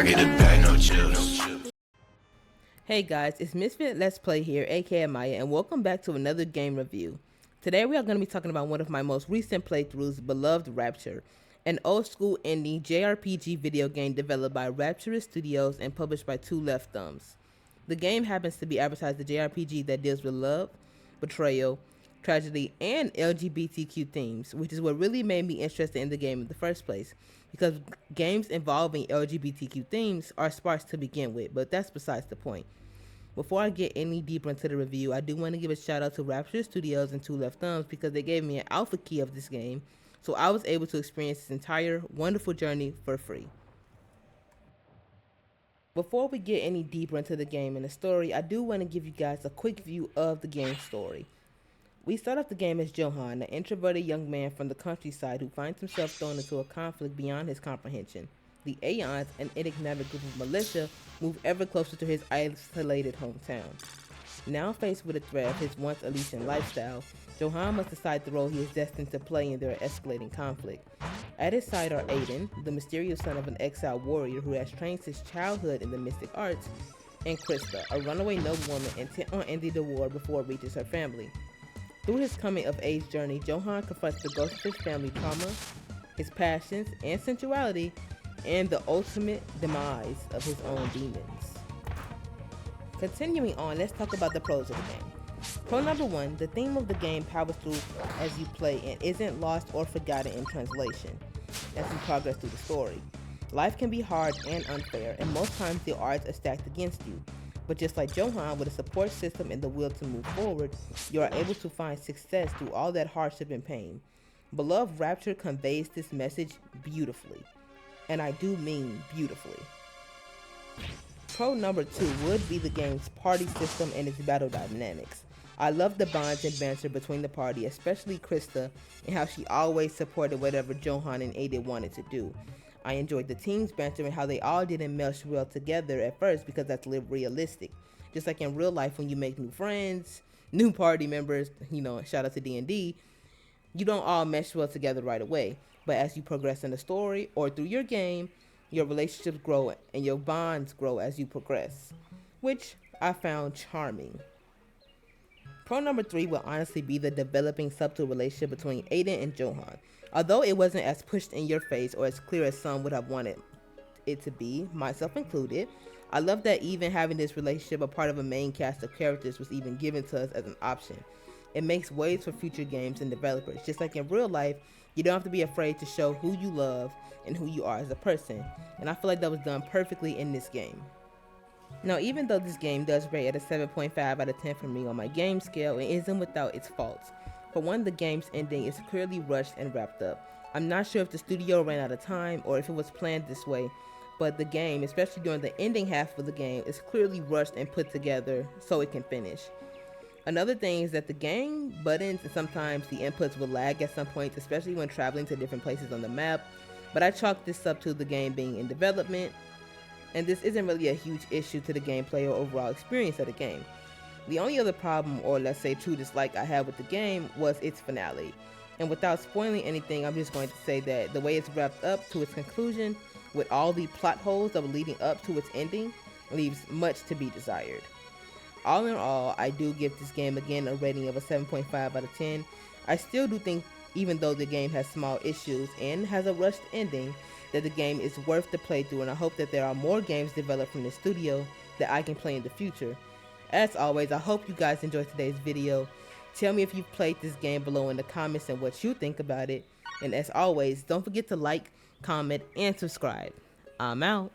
get it back, no chips. Hey guys, it's Misfit Let's Play here, aka Maya, and welcome back to another game review. Today we are going to be talking about one of my most recent playthroughs, beloved Rapture, an old school indie jrpg video game developed by Rapture Studios and published by Two Left Thumbs. The game happens to be advertised as a jrpg that deals with love, betrayal, tragedy, and LGBTQ themes, which is what really made me interested in the game in the first place, because games involving LGBTQ themes are sparse to begin with, but that's besides the point. Before I get any deeper into the review, I do want to give a shout out to Rapture Studios and Two Left Thumbs because they gave me an alpha key of this game, so I was able to experience this entire wonderful journey for free. Before we get any deeper into the game and the story, I do want to give you guys a quick view of the game's story. We start off the game as Johan, an introverted young man from the countryside who finds himself thrown into a conflict beyond his comprehension. The Aeons, an enigmatic group of militia, move ever closer to his isolated hometown. Now faced with the threat of his once-elysian lifestyle, Johan must decide the role he is destined to play in their escalating conflict. At his side are Aiden, the mysterious son of an exiled warrior who has trained since childhood in the mystic arts, and Crysta, a runaway noblewoman intent on ending the war before it reaches her family. Through his coming-of-age journey, Johan confronts the ghost of his family trauma, his passions and sensuality, and the ultimate demise of his own demons. Continuing on, let's talk about the pros of the game. Pro number one, the theme of the game powers through as you play and isn't lost or forgotten in translation as you progress through the story. Life can be hard and unfair, and most times the odds are stacked against you. But just like Johan, with a support system and the will to move forward, you are able to find success through all that hardship and pain. Beloved Rapture conveys this message beautifully. And I do mean beautifully. Pro number two would be the game's party system and its battle dynamics. I love the bonds and banter between the party, especially Crysta, and how she always supported whatever Johan and Aiden wanted to do. I enjoyed the team's banter and how they all didn't mesh well together at first because that's realistic. Just like in real life when you make new friends, new party members, shout out to D&D, you don't all mesh well together right away. But as you progress in the story or through your game, your relationships grow and your bonds grow as you progress, which I found charming. Pro number three will honestly be the developing subtle relationship between Aiden and Johan. Although it wasn't as pushed in your face or as clear as some would have wanted it to be, myself included, I love that even having this relationship a part of a main cast of characters was even given to us as an option. It makes ways for future games and developers. Just like in real life, you don't have to be afraid to show who you love and who you are as a person. And I feel like that was done perfectly in this game. Now, even though this game does rate at a 7.5 out of 10 for me on my game scale, it isn't without its faults. For one, the game's ending is clearly rushed and wrapped up. I'm not sure if the studio ran out of time or if it was planned this way, but the game, especially during the ending half of the game, is clearly rushed and put together so it can finish. Another thing is that the game buttons and sometimes the inputs will lag at some points, especially when traveling to different places on the map, but I chalk this up to the game being in development, and this isn't really a huge issue to the gameplay or overall experience of the game. The only other problem, or let's say true dislike I had with the game, was its finale. And without spoiling anything, I'm just going to say that the way it's wrapped up to its conclusion, with all the plot holes that were leading up to its ending, leaves much to be desired. All in all, I do give this game again a rating of a 7.5 out of 10. I still do think, even though the game has small issues and has a rushed ending, that the game is worth the playthrough, and I hope that there are more games developed from the studio that I can play in the future. As always, I hope you guys enjoyed today's video. Tell me if you've played this game below in the comments and what you think about it. And as always, don't forget to like, comment, and subscribe. I'm out.